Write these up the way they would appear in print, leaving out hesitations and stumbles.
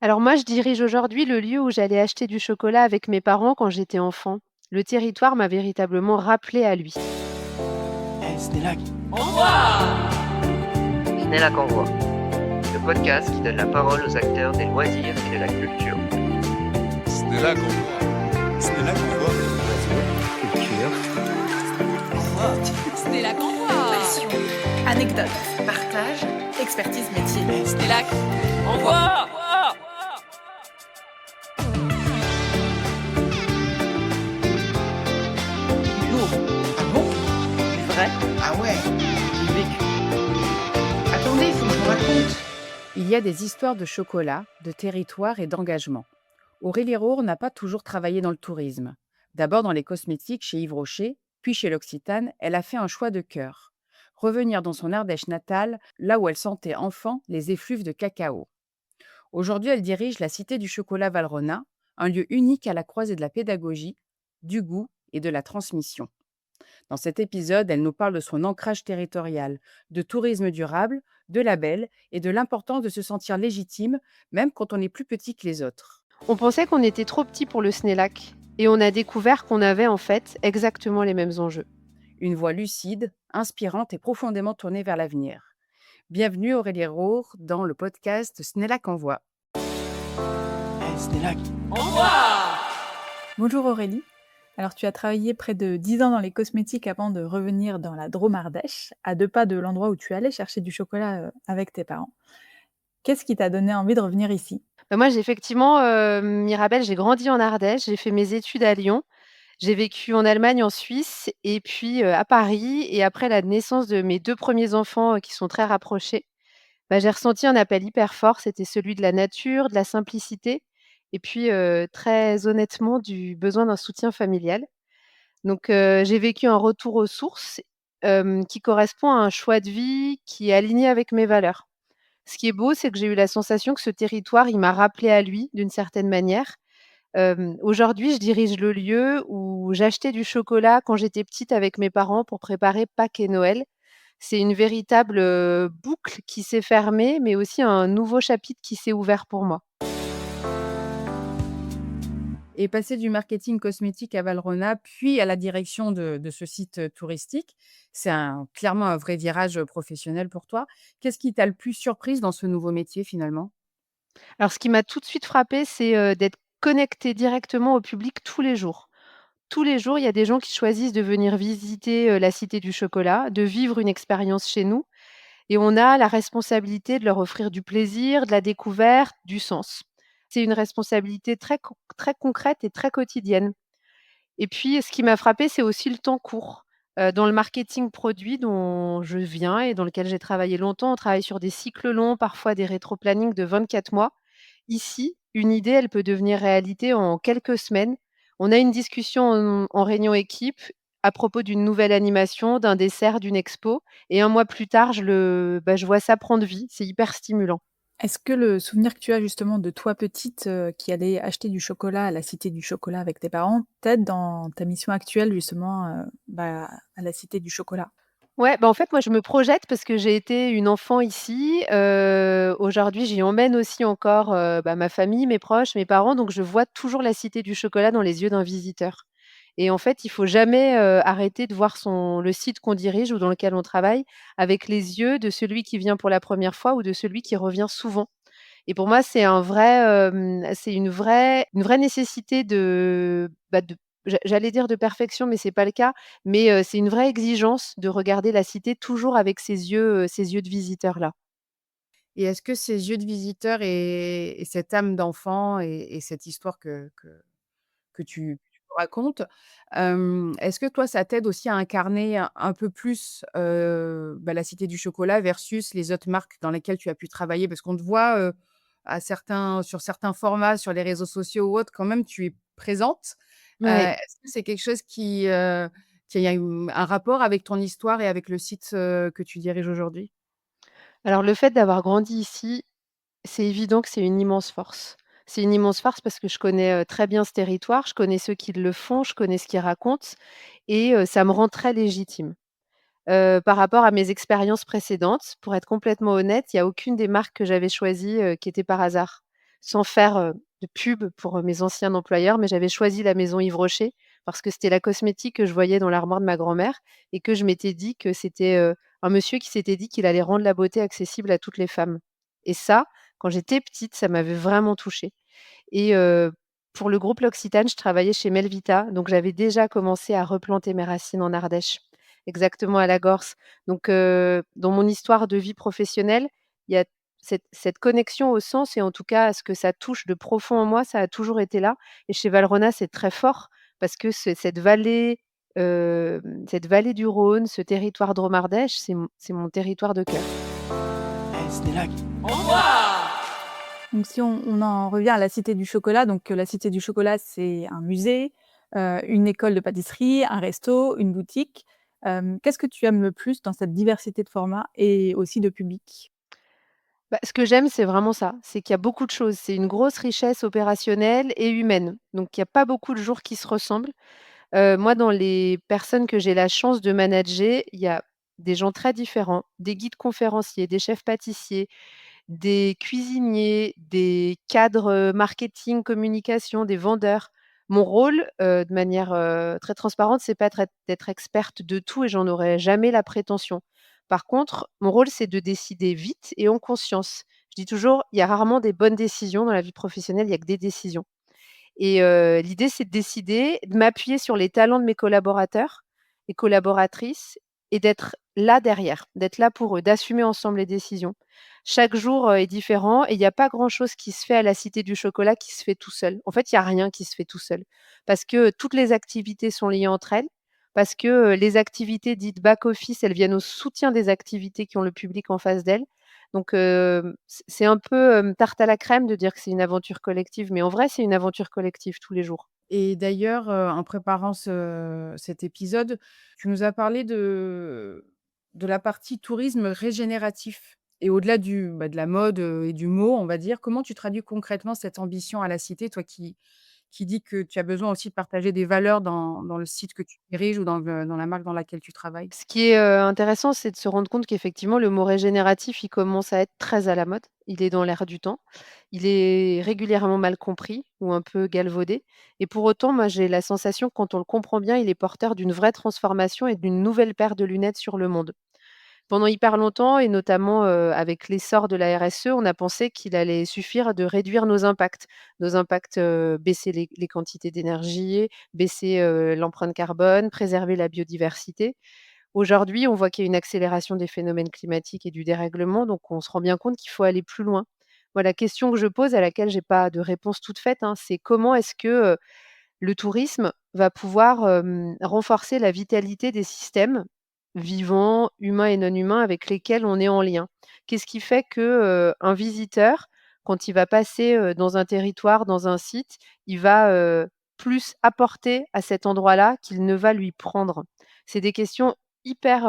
Alors moi, je dirige aujourd'hui le lieu où j'allais acheter du chocolat avec mes parents quand j'étais enfant. Le territoire m'a véritablement rappelé à lui. Eh, Snellak, Snella Convoi, le podcast qui donne la parole aux acteurs des loisirs et de la culture. Snella Convoi. Snellak, on voit. Culture, C'était la convoi. Passion, anecdote, partage, expertise métier. Eh, C'était la convoi. Lourd. Ah bon? Du vrai. Ah ouais. Du vécu. Attendez, il faut que je vous raconte. Il y a des histoires de chocolat, de territoire et d'engagement. Aurélie Roure n'a pas toujours travaillé dans le tourisme. D'abord dans les cosmétiques chez Yves Rocher, puis chez l'Occitane, elle a fait un choix de cœur. Revenir dans son Ardèche natale, là où elle sentait enfant les effluves de cacao. Aujourd'hui, elle dirige la Cité du chocolat Valrhona, un lieu unique à la croisée de la pédagogie, du goût et de la transmission. Dans cet épisode, elle nous parle de son ancrage territorial, de tourisme durable, de label et de l'importance de se sentir légitime, même quand on est plus petit que les autres. On pensait qu'on était trop petit pour le Snellac et on a découvert qu'on avait en fait exactement les mêmes enjeux. Une voix lucide, inspirante et profondément tournée vers l'avenir. Bienvenue Aurélie Roure dans le podcast Snellak Envoie. Eh, Snellak. Bonjour Aurélie. Alors tu as travaillé près de 10 ans dans les cosmétiques avant de revenir dans la Drôme Ardèche, à 2 pas de l'endroit où tu allais chercher du chocolat avec tes parents. Qu'est-ce qui t'a donné envie de revenir ici? Moi, j'ai effectivement, Mirabel, j'ai grandi en Ardèche, j'ai fait mes études à Lyon, j'ai vécu en Allemagne, en Suisse et puis à Paris. Et après la naissance de mes 2 premiers enfants qui sont très rapprochés, j'ai ressenti un appel hyper fort. C'était celui de la nature, de la simplicité et puis très honnêtement du besoin d'un soutien familial. Donc j'ai vécu un retour aux sources, qui correspond à un choix de vie qui est aligné avec mes valeurs. Ce qui est beau, c'est que j'ai eu la sensation que ce territoire, il m'a rappelé à lui d'une certaine manière. Aujourd'hui, je dirige le lieu où j'achetais du chocolat quand j'étais petite avec mes parents pour préparer Pâques et Noël. C'est une véritable, boucle qui s'est fermée, mais aussi un nouveau chapitre qui s'est ouvert pour moi. Et passer du marketing cosmétique à Valrhona, puis à la direction de ce site touristique, c'est clairement un vrai virage professionnel pour toi. Qu'est-ce qui t'a le plus surprise dans ce nouveau métier finalement? Alors ce qui m'a tout de suite frappée, c'est, d'être connectée directement au public tous les jours. Tous les jours, il y a des gens qui choisissent de venir visiter, la Cité du chocolat, de vivre une expérience chez nous et on a la responsabilité de leur offrir du plaisir, de la découverte, du sens. C'est une responsabilité très concrète et très quotidienne. Et puis, ce qui m'a frappée, c'est aussi le temps court. Dans le marketing produit dont je viens et dans lequel j'ai travaillé longtemps, on travaille sur des cycles longs, parfois des rétro-plannings de 24 mois. Ici, une idée, elle peut devenir réalité en quelques semaines. On a une discussion en réunion équipe à propos d'une nouvelle animation, d'un dessert, d'une expo et un mois plus tard, je vois ça prendre vie. C'est hyper stimulant. Est-ce que le souvenir que tu as justement de toi petite qui allait acheter du chocolat à la Cité du chocolat avec tes parents t'aide dans ta mission actuelle justement à la Cité du chocolat? Ouais, en fait, moi, je me projette parce que j'ai été une enfant ici. Aujourd'hui, j'y emmène aussi encore, ma famille, mes proches, mes parents, donc je vois toujours la Cité du chocolat dans les yeux d'un visiteur et en fait, il faut jamais, arrêter de voir le site qu'on dirige ou dans lequel on travaille avec les yeux de celui qui vient pour la première fois ou de celui qui revient souvent et pour moi, c'est une vraie nécessité de j'allais dire de perfection, mais c'est pas le cas, mais c'est une vraie exigence de regarder la cité toujours avec ces yeux de visiteur-là. Et est-ce que ces yeux de visiteur et cette âme d'enfant et cette histoire que tu nous racontes, est-ce que toi, ça t'aide aussi à incarner un peu plus, la Cité du chocolat versus les autres marques dans lesquelles tu as pu travailler? Parce qu'on te voit, sur certains formats, sur les réseaux sociaux ou autres, quand même, tu es présente. Ouais. Est-ce que c'est quelque chose qui a un rapport avec ton histoire et avec le site, que tu diriges aujourd'hui? Alors le fait d'avoir grandi ici, c'est évident que c'est une immense force. C'est une immense force parce que je connais, très bien ce territoire, je connais ceux qui le font, je connais ce qu'ils racontent et ça me rend très légitime. Par rapport à mes expériences précédentes, pour être complètement honnête, il y a aucune des marques que j'avais choisies, qui était par hasard. sans faire, de pub pour, mes anciens employeurs, mais j'avais choisi la maison Yves Rocher parce que c'était la cosmétique que je voyais dans l'armoire de ma grand-mère et que je m'étais dit que c'était, un monsieur qui s'était dit qu'il allait rendre la beauté accessible à toutes les femmes et ça, quand j'étais petite, ça m'avait vraiment touchée et pour le groupe L'Occitane, je travaillais chez Melvita, donc j'avais déjà commencé à replanter mes racines en Ardèche, exactement à la Gorse. Donc dans mon histoire de vie professionnelle, il y a cette connexion au sens et en tout cas à ce que ça touche de profond en moi, ça a toujours été là et chez Valrhona, c'est très fort parce que cette vallée du Rhône, ce territoire drôme-ardèche, c'est mon territoire de cœur. Esnelag. Au revoir. Donc si on en revient à la Cité du chocolat, donc la Cité du chocolat, c'est un musée, une école de pâtisserie, un resto, une boutique. Qu'est-ce que tu aimes le plus dans cette diversité de formats et aussi de public? Bah, ce que j'aime, c'est vraiment ça, c'est qu'il y a beaucoup de choses. C'est une grosse richesse opérationnelle et humaine. Donc il y a pas beaucoup de jours qui se ressemblent. Moi, dans les personnes que j'ai la chance de manager, il y a des gens très différents, des guides conférenciers, des chefs pâtissiers, des cuisiniers, des cadres, marketing, communication, des vendeurs. Mon rôle, de manière, très transparente, c'est pas d'être experte de tout et j'en aurais jamais la prétention. Par contre, mon rôle, c'est de décider vite et en conscience. Je dis toujours: «Il y a rarement des bonnes décisions dans la vie professionnelle, il y a que des décisions». Et l'idée, c'est de décider, de m'appuyer sur les talents de mes collaborateurs et collaboratrices et d'être là derrière, d'être là pour eux, d'assumer ensemble les décisions. Chaque jour, est différent et il y a pas grand-chose qui se fait à la Cité du chocolat qui se fait tout seul. En fait, il y a rien qui se fait tout seul parce que toutes les activités sont liées entre elles, parce que, les activités dites back office, elles viennent au soutien des activités qui ont le public en face d'elles. Donc c'est un peu, tarte à la crème de dire que c'est une aventure collective, mais en vrai, c'est une aventure collective tous les jours. Et d'ailleurs, en préparant cet épisode, tu nous as parlé de la partie tourisme régénératif et au-delà de la mode, et du mot, on va dire. Comment tu traduis concrètement cette ambition à la cité, toi qui dis que tu as besoin aussi de partager des valeurs dans le site que tu diriges ou dans la marque dans laquelle tu travailles? Ce qui est, intéressant, c'est de se rendre compte qu'effectivement, le mot régénératif, il commence à être très à la mode. Il est dans l'air du temps. Il est régulièrement mal compris ou un peu galvaudé et pour autant, moi, j'ai la sensation que quand on le comprend bien, il est porteur d'une vraie transformation et d'une nouvelle paire de lunettes sur le monde. Pendant hyper longtemps et notamment, avec l'essor de la RSE, on a pensé qu'il allait suffire de réduire nos impacts. Nos impacts, baisser les quantités d'énergie, baisser, l'empreinte carbone, préserver la biodiversité. Aujourd'hui, on voit qu'il y a une accélération des phénomènes climatiques et du dérèglement, donc on se rend bien compte qu'il faut aller plus loin. Moi, la question que je pose, à laquelle j'ai pas de réponse toute faite, hein, c'est comment est-ce que, le tourisme va pouvoir, renforcer la vitalité des systèmes vivants, humains et non humains avec lesquels on est en lien? Qu'est-ce qui fait que, un visiteur, quand il va passer, dans un territoire, dans un site, il va, plus apporter à cet endroit-là qu'il ne va lui prendre? C'est des questions hyper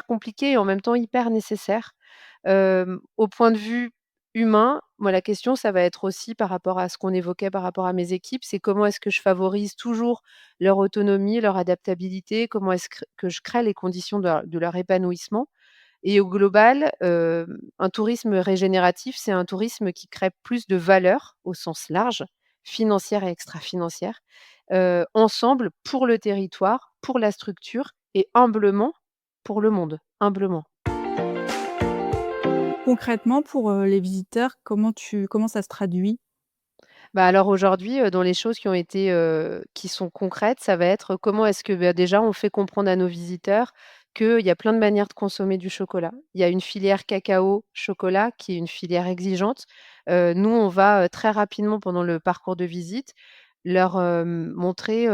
compliquées et en même temps hyper nécessaires. Au point de vue humain, moi, la question, ça va être aussi par rapport à ce qu'on évoquait par rapport à mes équipes, c'est comment est-ce que je favorise toujours leur autonomie, leur adaptabilité? Comment est-ce que je crée les conditions de leur épanouissement? Et au global, un tourisme régénératif, c'est un tourisme qui crée plus de valeur au sens large, financière et extra-financière, ensemble pour le territoire, pour la structure et humblement pour le monde, humblement. Concrètement, pour, les visiteurs, comment ça se traduit? Bah, alors aujourd'hui, dans les choses qui ont été, qui sont concrètes, ça va être comment est-ce que, bah, déjà on fait comprendre à nos visiteurs qu'il y a plein de manières de consommer du chocolat. Il y a une filière cacao, chocolat qui est une filière exigeante. Nous, on va, très rapidement pendant le parcours de visite leur, montrer,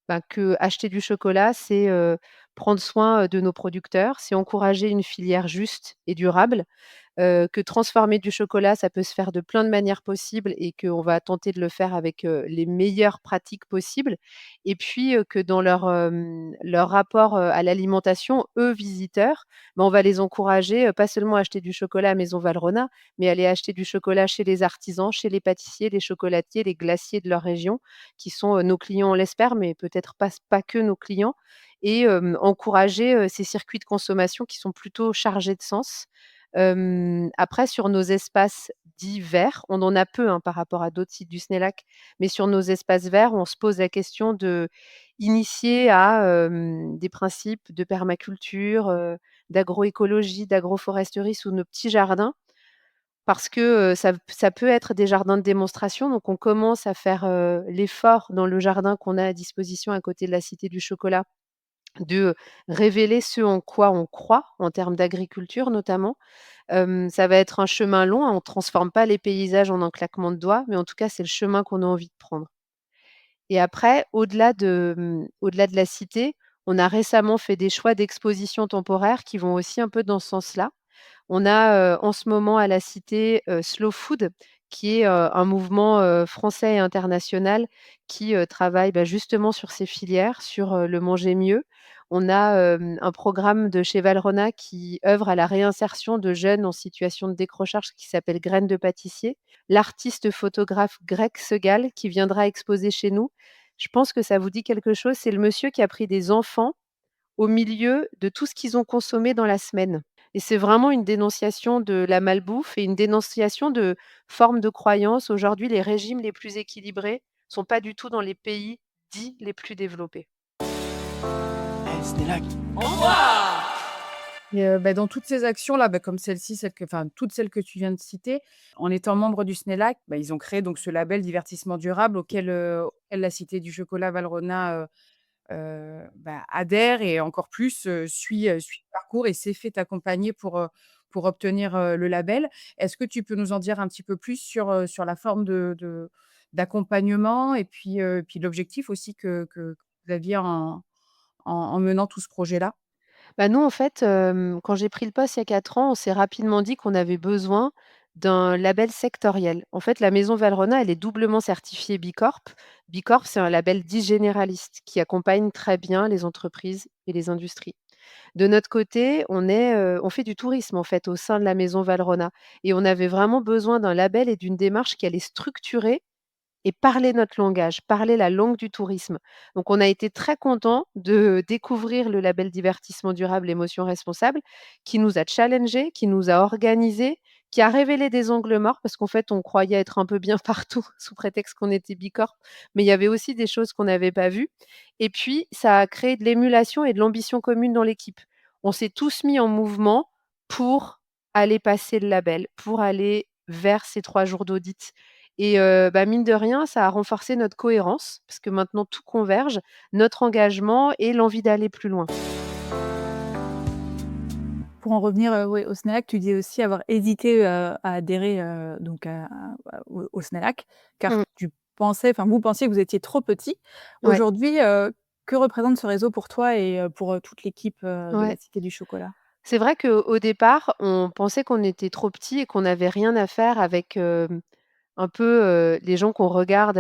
bah, qu'acheter du chocolat, c'est, prendre soin, de nos producteurs, c'est encourager une filière juste et durable. Que transformer du chocolat, ça peut se faire de plein de manières possibles et qu'on va tenter de le faire avec, les meilleures pratiques possibles et puis, que dans leur rapport, à l'alimentation, eux, visiteurs, ben, on va les encourager, pas seulement à acheter du chocolat à Maison Valrhona, mais aller acheter du chocolat chez les artisans, chez les pâtissiers, les chocolatiers, les glaciers de leur région qui sont, nos clients, on l'espère, mais peut-être pas que nos clients et encourager, ces circuits de consommation qui sont plutôt chargés de sens. Après sur nos espaces dits verts, on en a peu, hein, par rapport à d'autres sites du SNELAC, mais sur nos espaces verts, on se pose la question de initier à, des principes de permaculture, d'agroécologie, d'agroforesterie sous nos petits jardins parce que, ça peut être des jardins de démonstration, donc on commence à faire, l'effort dans le jardin qu'on a à disposition à côté de la Cité du chocolat de révéler ce en quoi on croit, en termes d'agriculture notamment. Ça va être un chemin long, hein, on transforme pas les paysages en un claquement de doigts, mais en tout cas, c'est le chemin qu'on a envie de prendre. Et après, au-delà de la cité, on a récemment fait des choix d'exposition temporaire qui vont aussi un peu dans ce sens-là. On a, en ce moment à la Cité, Slow Food qui est, un mouvement, français et international qui, travaille, bah, justement sur ces filières, sur, le manger mieux. On a, un programme de chez Valrhona qui œuvre à la réinsertion de jeunes en situation de décrochage qui s'appelle Graines de pâtissier. L'artiste photographe Greg Segal qui viendra exposer chez nous. Je pense que ça vous dit quelque chose, c'est le monsieur qui a pris des enfants au milieu de tout ce qu'ils ont consommé dans la semaine. Et c'est vraiment une dénonciation de la malbouffe et une dénonciation de formes de croyances. Aujourd'hui, les régimes les plus équilibrés sont pas du tout dans les pays dits les plus développés. SNELAC. Au revoir. Et dans toutes ces actions-là, comme celle-ci, toutes celles que tu viens de citer, en étant membre du SNELAC, ils ont créé donc ce label divertissement durable auquel la Cité du chocolat Valrhona, adhère et encore plus, suit le parcours et s'est fait accompagner pour obtenir, le label. Est-ce que tu peux nous en dire un petit peu plus sur la forme d'accompagnement et puis l'objectif aussi que vous aviez en menant tout ce projet-là? Bah, nous, en fait, quand j'ai pris le poste il y a 4 ans, on s'est rapidement dit qu'on avait besoin d'un label sectoriel. En fait, la maison Valrhona, elle est doublement certifiée Bicorp. Bicorp, c'est un label dit généraliste qui accompagne très bien les entreprises et les industries. De notre côté, on fait du tourisme, en fait, au sein de la maison Valrhona et on avait vraiment besoin d'un label et d'une démarche qui allait structurer et parler notre langage, parler la langue du tourisme. Donc on a été très contents de découvrir le label divertissement durable, émotion responsable, qui nous a challengés, qui nous a organisés, qui a révélé des angles morts parce qu'en fait, on croyait être un peu bien partout sous prétexte qu'on était bicorp, mais il y avait aussi des choses qu'on n'avait pas vues et puis ça a créé de l'émulation et de l'ambition commune dans l'équipe. On s'est tous mis en mouvement pour aller passer le label, pour aller vers ces 3 jours d'audit et mine de rien, ça a renforcé notre cohérence parce que maintenant tout converge, notre engagement et l'envie d'aller plus loin. Pour en revenir, ouais, au SNELAC, tu dis aussi avoir hésité, à adhérer, donc au SNELAC, car Mmh, vous pensiez que vous étiez trop petit. ouais, Aujourd'hui, que représente ce réseau pour toi et pour, toute l'équipe, de la ouais. Cité du chocolat? C'est vrai qu'au départ, on pensait qu'on était trop petits et qu'on n'avait rien à faire avec, un peu, les gens qu'on regarde,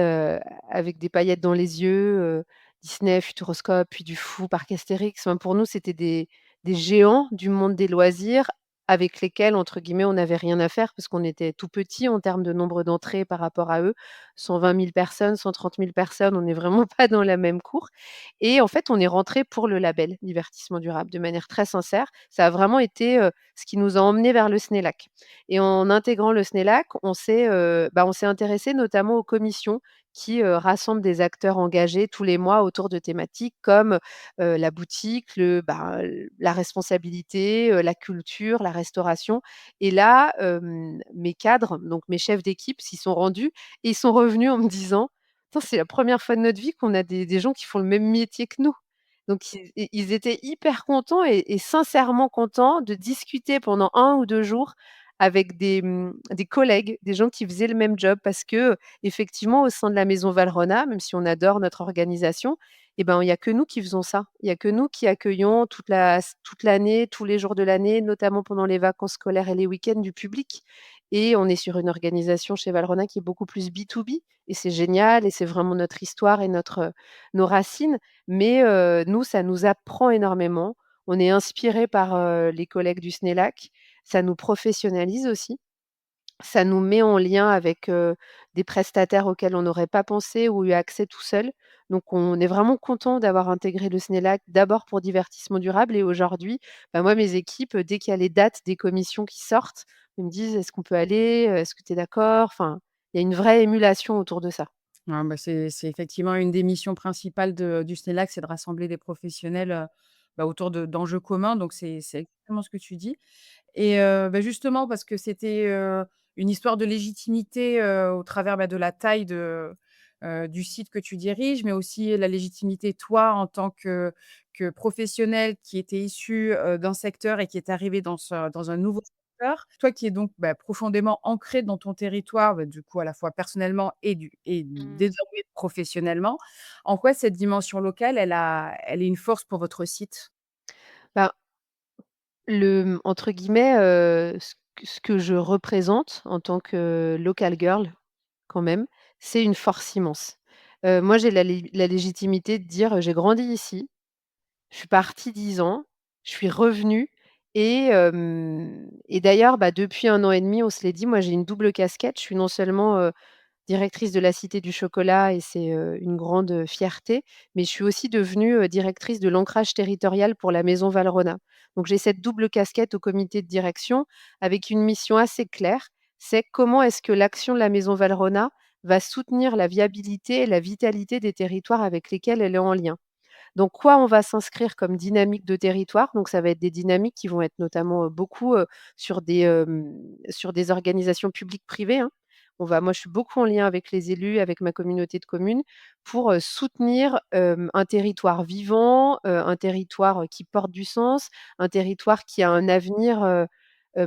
avec des paillettes dans les yeux, Disney, Futuroscope, puis du Fou, Parc Astérix. Enfin, pour nous, c'était des géants du monde des loisirs avec lesquels, entre guillemets, «on n'avait rien à faire» parce qu'on était tout petits en termes de nombre d'entrées par rapport à eux. 120 000 personnes, 130 000 personnes, on n'est vraiment pas dans la même cour et en fait, on est rentrés pour le label divertissement durable de manière très sincère. Ça a vraiment été, ce qui nous a emmenés vers le SNELAC. Et en intégrant le SNELAC, on s'est intéressé notamment aux commissions qui, rassemblent des acteurs engagés tous les mois autour de thématiques comme, la boutique, la responsabilité, la culture, la restauration et là, mes cadres, donc mes chefs d'équipe s'y sont rendus et ils sont revenus en me disant: «Attends, c'est la première fois de notre vie qu'on a des gens qui font le même métier que nous». Donc ils étaient hyper contents et sincèrement contents de discuter pendant 1 ou 2 jours avec des collègues, des gens qui faisaient le même job parce qu'effectivement au sein de la maison Valrhona, même si on adore notre organisation et ben, il y a que nous qui faisons ça. Il y a que nous qui accueillons toute l'année, tous les jours de l'année, notamment pendant les vacances scolaires et les week-ends du public et on est sur une organisation chez Valrhona qui est beaucoup plus B2B et c'est génial et c'est vraiment notre histoire et nos racines mais nous, ça nous apprend énormément. On est inspirés par, les collègues du SNELAC. Ça nous professionnalise aussi Ça nous met en lien avec, des prestataires auxquels on n'aurait pas pensé ou eu accès tout seul. Donc on est vraiment content d'avoir intégré le SNELAC, d'abord pour divertissement durable et aujourd'hui, bah, moi mes équipes, dès qu'il y a les dates des commissions qui sortent, ils me disent: «Est-ce qu'on peut aller? Est-ce que tu es d'accord?» Enfin, il y a une vraie émulation autour de ça. Ah bah, c'est effectivement une des missions principales du SNELAC, c'est de rassembler des professionnels, bah, autour d'enjeux communs, donc c'est exactement ce que tu dis. Et bah, justement parce que c'était, une histoire de légitimité, au travers, bah, de la taille du site que tu diriges, mais aussi la légitimité toi en tant que professionnel qui était issu, d'un secteur et qui est arrivé dans un nouveau secteur. Toi qui es donc, bah, profondément ancré dans ton territoire, bah, du coup à la fois personnellement et désormais professionnellement. En quoi cette dimension locale, elle est une force pour votre site? Ben, entre guillemets, ce que je représente en tant que local girl quand même, c'est une force immense. Moi j'ai la légitimité de dire, «J'ai grandi ici, je suis partie 10 ans, je suis revenue» et d'ailleurs, bah, depuis 1 an et demi, on se l'est dit, moi j'ai une double casquette. Je suis non seulement, directrice de la Cité du chocolat et c'est, une grande, fierté, mais je suis aussi devenue, directrice de l'ancrage territorial pour la Maison Valrhona. Donc j'ai cette double casquette au comité de direction avec une mission assez claire, c'est comment est-ce que l'action de la Maison Valrhona va soutenir la viabilité et la vitalité des territoires avec lesquels elle est en lien. Donc quoi on va s'inscrire comme dynamique de territoire? Donc ça va être des dynamiques qui vont être notamment, beaucoup, sur des organisations publiques privées, hein. Moi je suis beaucoup en lien avec les élus, avec ma communauté de communes pour, soutenir, un territoire vivant, un territoire, qui porte du sens, un territoire qui a un avenir,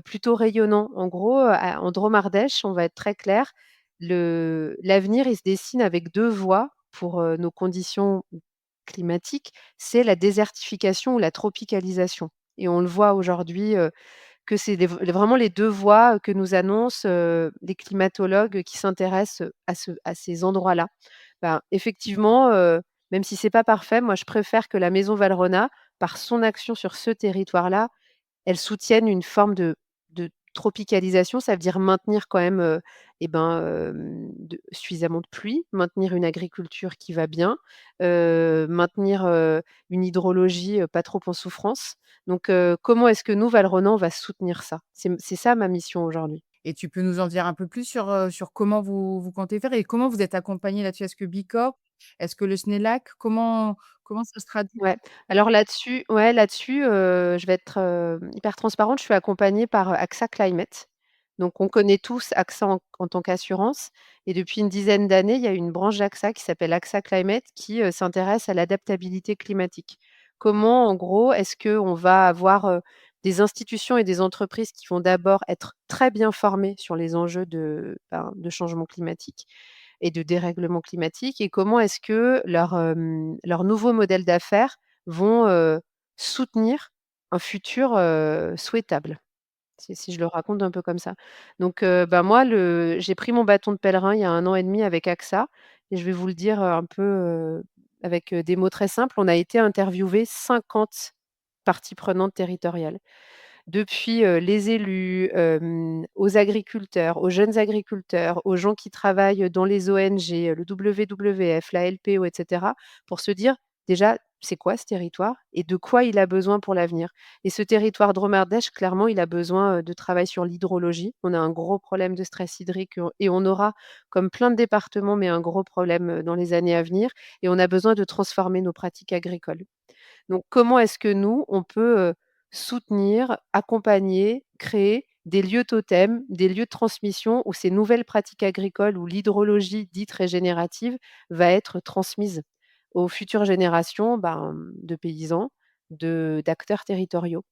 plutôt rayonnant. En gros, en Drôme Ardèche, on va être très clair, l'avenir il se dessine avec 2 voies pour, nos conditions climatique, c'est la désertification ou la tropicalisation et on le voit aujourd'hui, que c'est vraiment les 2 voies que nous annoncent, les climatologues qui s'intéressent, à ces endroits-là. Ben, effectivement, même si c'est pas parfait, moi je préfère que la Maison Valrhona, par son action sur ce territoire-là, elles soutiennent une forme de tropicalisation, ça veut dire maintenir quand même, suffisamment de pluie, maintenir une agriculture qui va bien, maintenir, une hydrologie, pas trop en souffrance. Donc comment est-ce que nous, Valrhona, on va soutenir ça? C'est ça ma mission aujourd'hui. Et tu peux nous en dire un peu plus sur comment vous comptez faire et comment vous êtes accompagnés là-dessus? Est-ce que Bicorp? Est-ce que le SNELAC? Comment ça se traduit? Ouais, alors là-dessus, je vais être, hyper transparente. Je suis accompagnée par, AXA Climate. Donc on connaît tous AXA en tant qu'assurance et depuis une dizaine d'années, il y a une branche d'AXA qui s'appelle AXA Climate qui, s'intéresse à l'adaptabilité climatique. Comment, en gros, est-ce qu'on va avoir, des institutions et des entreprises qui vont d'abord être très bien formées sur les enjeux de changement climatique et de dérèglement climatique et comment est-ce que leurs nouveaux modèles d'affaires vont, soutenir un futur, souhaitable, si je le raconte un peu comme ça. Donc bah, moi j'ai pris mon bâton de pèlerin il y a 1 an et demi avec AXA et je vais vous le dire, un peu, avec, des mots très simples. On a été interviewé 50 parties prenantes territoriales. Depuis, les élus, aux agriculteurs, aux jeunes agriculteurs, aux gens qui travaillent dans les ONG, le WWF, la LPO et cetera, pour se dire: «Déjà, c'est quoi ce territoire et de quoi il a besoin pour l'avenir?» Et ce territoire dromardèche, clairement, il a besoin, de travail sur l'hydrologie. On a un gros problème de stress hydrique, et on aura, comme plein de départements, mais un gros problème, dans les années à venir et on a besoin de transformer nos pratiques agricoles. Donc comment est-ce que nous, on peut, soutenir, accompagner, créer des lieux totems, des lieux de transmission où ces nouvelles pratiques agricoles, où l'hydrologie dite régénérative va être transmise aux futures générations, de paysans, d'acteurs territoriaux.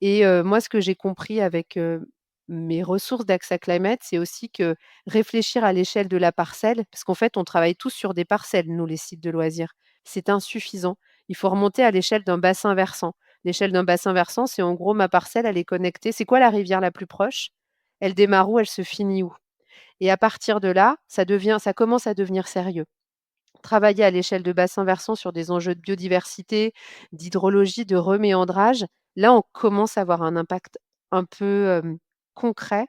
Et moi ce que j'ai compris avec, mes ressources d'Axa Climate, c'est aussi que réfléchir à l'échelle de la parcelle, parce qu'en fait on travaille tous sur des parcelles, nous les sites de loisirs, c'est insuffisant. Il faut remonter à l'échelle d'un bassin versant. L'échelle d'un bassin versant, c'est en gros ma parcelle, elle est connectée. C'est quoi la rivière la plus proche? Elle démarre où? Elle se finit où? Et à partir de là, ça commence à devenir sérieux. Travailler à l'échelle de bassin versant sur des enjeux de biodiversité, d'hydrologie, de reméandrage, là, on commence à avoir un impact un peu, concret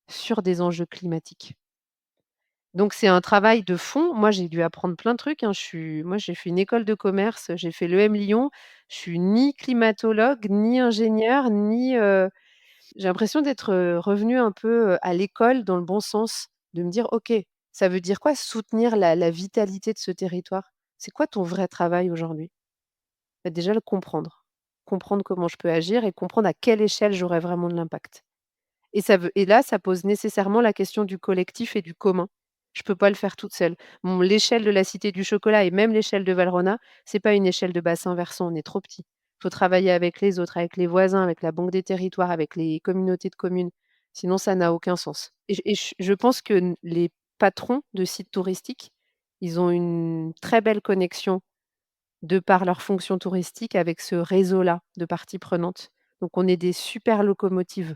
sur des enjeux climatiques. Donc c'est un travail de fond. Moi, j'ai dû apprendre plein de trucs, hein. Moi, j'ai fait une école de commerce, j'ai fait l'EM Lyon. Je suis ni climatologue, ni ingénieure, j'ai l'impression d'être, revenue un peu, à l'école dans le bon sens, de me dire: «OK, ça veut dire quoi soutenir la vitalité de ce territoire? C'est quoi ton vrai travail aujourd'hui?» Bah, déjà le comprendre. Comprendre comment je peux agir et comprendre à quelle échelle j'aurais vraiment de l'impact. Et là, ça pose nécessairement la question du collectif et du commun. Je peux pas le faire toute seule. L'échelle de la Cité du chocolat et même l'échelle de Valrhona, c'est pas une échelle de bassin versant, on est trop petit. Il faut travailler avec les autres, avec les voisins, avec la banque des territoires, avec les communautés de communes. Sinon, ça n'a aucun sens. Je pense que les patrons de sites touristiques, ils ont une très belle connexion de par leur fonction touristique avec ce réseau-là de parties prenantes. Donc on est des super locomotives.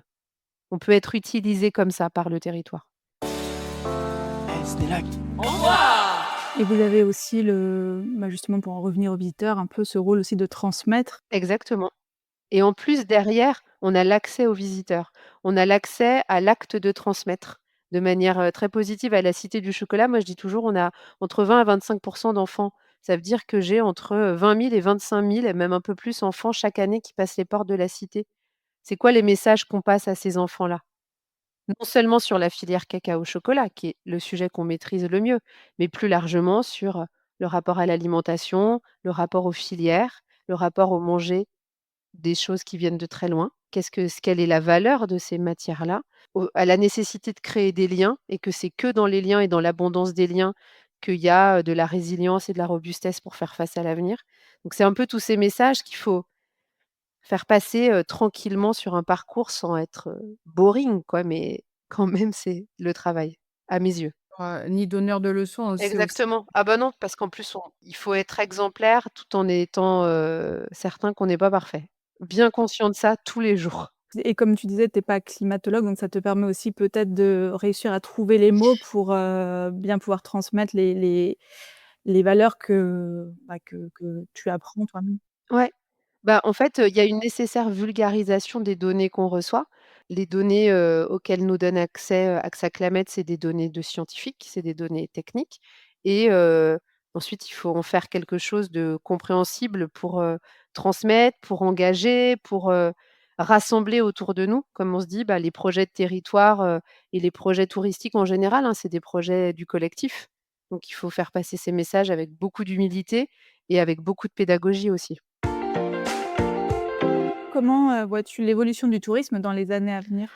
On peut être utilisé comme ça par le territoire. Ce n'est là Au revoir. Et vous avez aussi justement pour en revenir aux visiteurs, un peu ce rôle aussi de transmettre. Exactement. Et en plus derrière, on a l'accès aux visiteurs. On a l'accès à l'acte de transmettre de manière, très positive. À la Cité du chocolat, moi je dis toujours, on a entre 20 à 25 d'enfants. Ça veut dire que j'ai entre, 20 000 et 25 000 et même un peu plus enfants chaque année qui passent les portes de la cité. C'est quoi les messages qu'on passe à ces enfants-là? Non seulement sur la filière cacao-chocolat, qui est le sujet qu'on maîtrise le mieux, mais plus largement sur, le rapport à l'alimentation, le rapport aux filières, le rapport au manger des choses qui viennent de très loin. Quelle est la valeur de ces matières-là? À la nécessité de créer des liens et que c'est que dans les liens et dans l'abondance des liens qu'il y a, de la résilience et de la robustesse pour faire face à l'avenir. Donc c'est un peu tous ces messages qu'il faut faire passer, tranquillement sur un parcours sans être, boring quoi, mais quand même c'est le travail, à mes yeux. Ni donneur de leçons, c'est aussi Exactement. Ah bah non, parce qu'en plus il faut être exemplaire tout en étant, certain qu'on n'est pas parfait. Bien conscient de ça tous les jours. Et comme tu disais, tu es pas climatologue, donc ça te permet aussi peut-être de réussir à trouver les mots pour, bien pouvoir transmettre les valeurs que tu apprends toi-même. Ouais. Bah, en fait, il y a une nécessaire vulgarisation des données qu'on reçoit. Les données, auxquelles nous donne accès, Axaclamet, c'est des données de scientifiques, c'est des données techniques et ensuite il faut en faire quelque chose de compréhensible pour, transmettre, pour engager, pour, rassembler autour de nous. Comme on se dit, bah, les projets de territoire, et les projets touristiques en général, hein, c'est des projets du collectif. Donc il faut faire passer ces messages avec beaucoup d'humilité et avec beaucoup de pédagogie aussi. Comment, vois-tu l'évolution du tourisme dans les années à venir?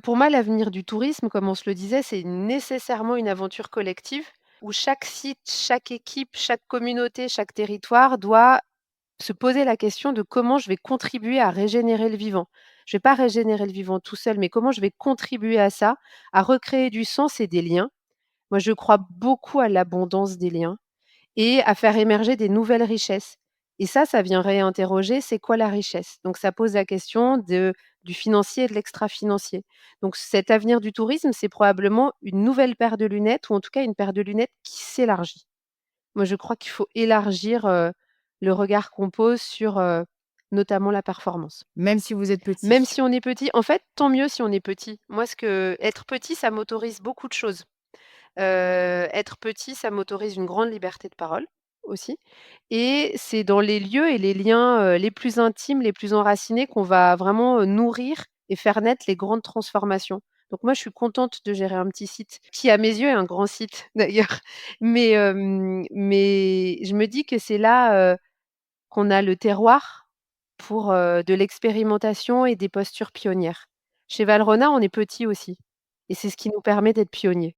Pour moi, l'avenir du tourisme, comme on se le disait, c'est nécessairement une aventure collective où chaque site, chaque équipe, chaque communauté, chaque territoire doit se poser la question de comment je vais contribuer à régénérer le vivant. Je vais pas régénérer le vivant tout seul, mais comment je vais contribuer à ça, à recréer du sens et des liens. Moi, je crois beaucoup à l'abondance des liens et à faire émerger des nouvelles richesses. Et ça vient réinterroger, c'est quoi la richesse? Donc ça pose la question du financier et de l'extra-financier. Donc cet avenir du tourisme, c'est probablement une nouvelle paire de lunettes ou en tout cas une paire de lunettes qui s'élargit. Moi, je crois qu'il faut élargir, le regard qu'on pose sur, notamment la performance. même si vous êtes Même petit. si on est petit, en fait, tant mieux si on est petit. Moi, être petit, ça m'autorise beaucoup de choses. Être petit, ça m'autorise une grande liberté de parole aussi et c'est dans les lieux et les liens, les plus intimes, les plus enracinés qu'on va vraiment, nourrir et faire naître les grandes transformations. Donc moi, je suis contente de gérer un petit site qui, à mes yeux, est un grand site d'ailleurs. Mais je me dis que c'est là, qu'on a le terroir pour, de l'expérimentation et des postures pionnières. Chez Valrhona, on est petit aussi et c'est ce qui nous permet d'être pionniers.